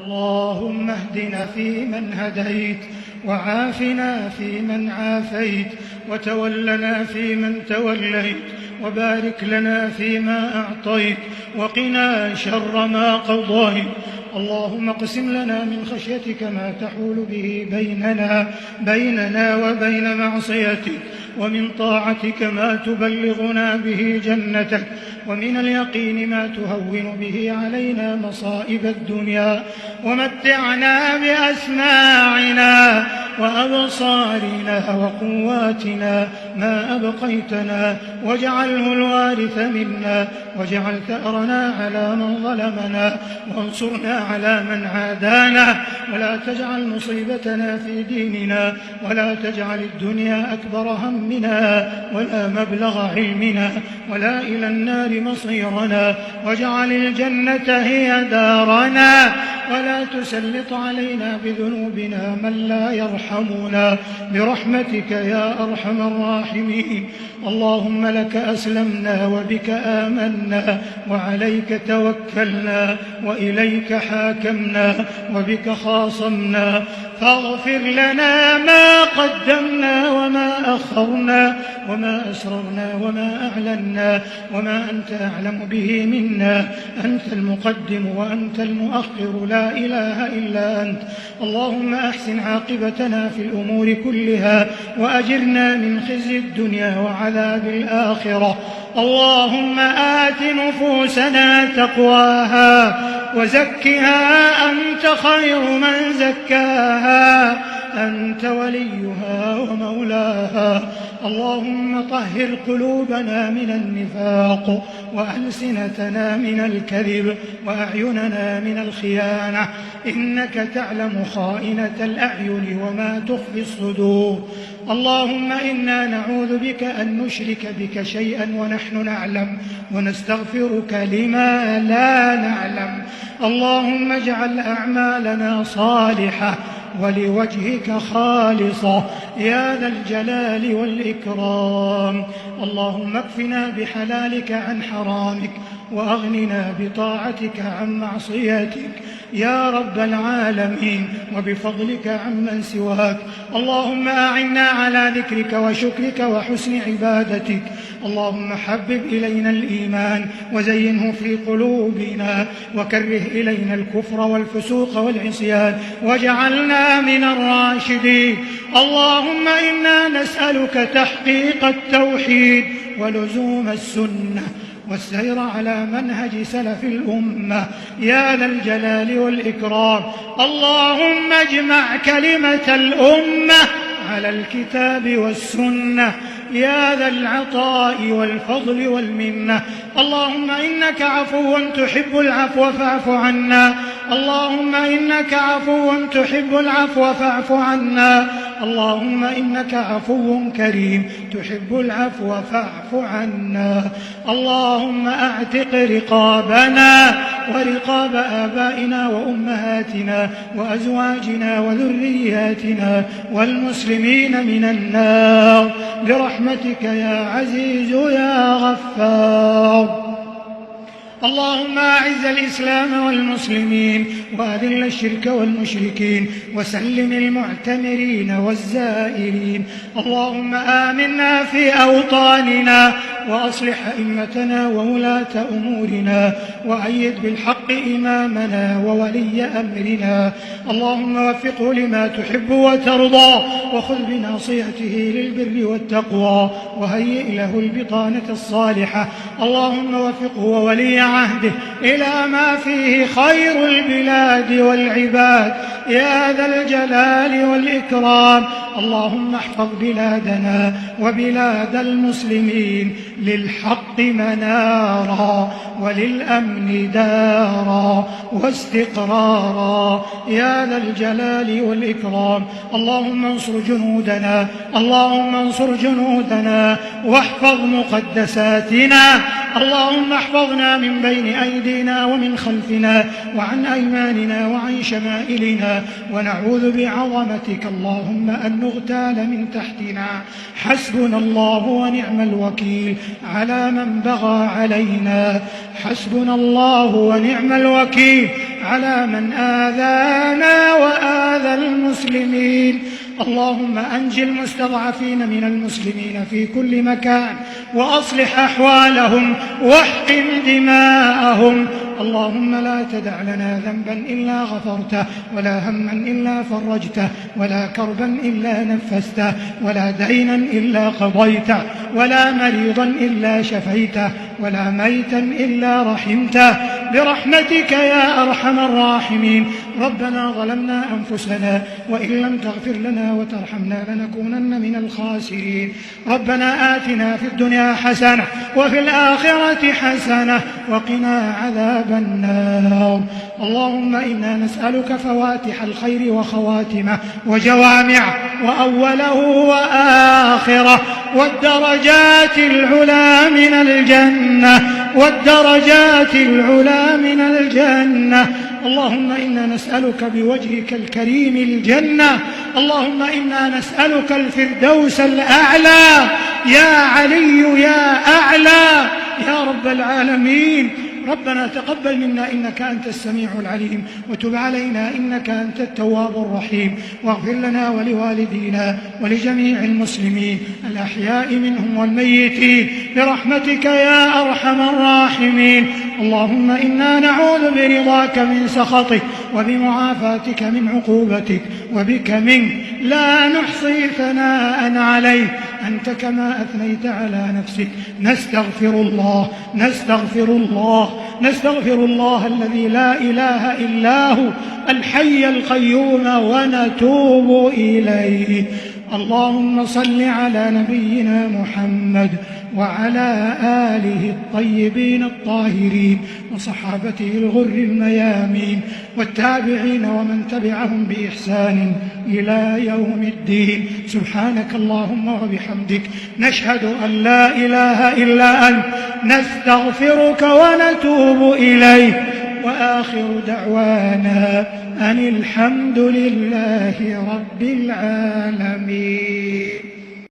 اللهم اهدنا فيمن هديت، وعافنا فيمن عافيت، وتولنا فيمن توليت، وبارك لنا فيما أعطيت، وقنا شر ما قضيت. اللهم اقسم لنا من خشيتك ما تحول به بيننا وبين معصيتك، ومن طاعتك ما تبلغنا به جنتك، ومن اليقين ما تهون به علينا مصائب الدنيا، ومتعنا بأسماعنا وأبصارنا وقواتنا ما أبقيتنا، واجعله الوارث منا، واجعل ثأرنا على من ظلمنا، وانصرنا على من عادانا، ولا تجعل مصيبتنا في ديننا، ولا تجعل الدنيا أكبر همنا ولا مبلغ علمنا، ولا إلى النار مصيرنا، واجعل الجنة هي دارنا، ولا تسلط علينا بذنوبنا من لا يرحمنا، برحمتك يا أرحم الراحمين. اللهم لك أسلمنا، وبك آمنا، وعليك توكلنا، وإليك حاكمنا، وبك خاصمنا، فاغفر لنا ما قدمنا وما أخرنا، وما أسررنا وما أعلنا، وما أنت أعلم به منا. أنت المقدم وأنت المؤخر، لا إله إلا أنت. اللهم أحسن عاقبتنا في الأمور كلها، وأجرنا من خزي الدنيا وعذاب الآخرة. اللهم آت نفوسنا تقواها، وزكها أنت خير من زكاها، أنت وليها ومولاها. اللهم طهر قلوبنا من النفاق، وألسنتنا من الكذب، وأعيننا من الخيانة، إنك تعلم خائنة الأعين وما تخفي الصدور. اللهم إنا نعوذ بك أن نشرك بك شيئا ونحن نعلم، ونستغفرك لما لا نعلم. اللهم اجعل أعمالنا صالحة ولوجهك خالصة يا ذا الجلال والإكرام. اللهم اكفنا بحلالك عن حرامك، وأغننا بطاعتك عن معصيتك يا رب العالمين، وبفضلك عمن سواك. اللهم أعنا على ذكرك وشكرك وحسن عبادتك. اللهم حبب إلينا الإيمان وزينه في قلوبنا، وكره إلينا الكفر والفسوق والعصيان، واجعلنا من الراشدين. اللهم إنا نسألك تحقيق التوحيد ولزوم السنة، والسير على منهج سلف الأمة يا ذا الجلال والإكرام. اللهم اجمع كلمة الأمة على الكتاب والسنة يا ذا العطاء والفضل والمنة. اللهم إنك عفو تحب العفو فاعف عنا. اللهم إنك عفو تحب العفو فاعف عنا. اللهم إنك عفو كريم تحب العفو فاعف عنا. اللهم أعتق رقابنا ورقاب آبائنا وأمهاتنا وأزواجنا وذرياتنا والمسلمين من النار برحمتك يا عزيز يا غفار. اللهم أعز الإسلام والمسلمين، وأذل الشرك والمشركين، وسلم المعتمرين والزائرين. اللهم آمنا في أوطاننا، وأصلح أئمتنا وولاة أمورنا، وأيد بالحق إمامنا وولي أمرنا. اللهم وفقه لما تحب وترضى، وخذ بناصيته للبر والتقوى، وهيئ له البطانة الصالحة. اللهم وفقه وولي عهده إلى ما فيه خير البلاد والعباد يا ذا الجلال والإكرام. اللهم احفظ بلادنا وبلاد المسلمين للحق منارا، وللأمن دارا، واستقرارا يا ذا الجلال والإكرام. اللهم انصر جنودنا، اللهم انصر جنودنا، واحفظ مقدساتنا. اللهم احفظنا من بين أيدينا ومن خلفنا وعن أيماننا وعن شمائلنا، ونعوذ بعظمتك اللهم أن نغتال من تحتنا. حسبنا الله ونعم الوكيل على من بغى علينا، حسبنا الله ونعم الوكيل على من آذانا وآذى المسلمين. اللهم أنج المستضعفين من المسلمين في كل مكان وأصلح أحوالهم واحقن دماءهم. اللهم لا تدع لنا ذنبا إلا غفرته، ولا هما إلا فرجته، ولا كربا إلا نفسته، ولا دينا إلا قضيته، ولا مريضا إلا شفيته، ولا ميتا إلا رحمته، برحمتك يا أرحم الراحمين. ربنا ظلمنا أنفسنا وإن لم تغفر لنا وترحمنا لنكونن من الخاسرين. ربنا آتنا في الدنيا حسنة وفي الآخرة حسنة وقنا عذاب النار. اللهم إنا نسألك فواتح الخير وخواتمه وجوامعه وأوله وآخره والدرجات العلى من الجنة، والدرجات العلى من الجنة. اللهم إنا نسألك بوجهك الكريم الجنة. اللهم إنا نسألك الفردوس الأعلى يا علي يا أعلى يا رب العالمين. ربنا تقبل منا إنك أنت السميع العليم، وتب علينا إنك أنت التواب الرحيم، واغفر لنا ولوالدينا ولجميع المسلمين الأحياء منهم والميتين برحمتك يا أرحم الراحمين. اللهم إنا نعوذ برضاك من سخطك وبمعافاتك من عقوبتك وبك منك، لا نحصي ثناء عليك أنت كما أثنيت على نفسك. نستغفر الله نستغفر الله نستغفر الله الذي لا إله إلا هو الحي القيوم ونتوب إليه. اللهم صل على نبينا محمد وعلى آله الطيبين الطاهرين وصحابته الغر الميامين والتابعين ومن تبعهم بإحسان إلى يوم الدين. سبحانك اللهم وبحمدك نشهد أن لا إله إلا أنت، نستغفرك ونتوب إليك. وآخر دعوانا أن الحمد لله رب العالمين.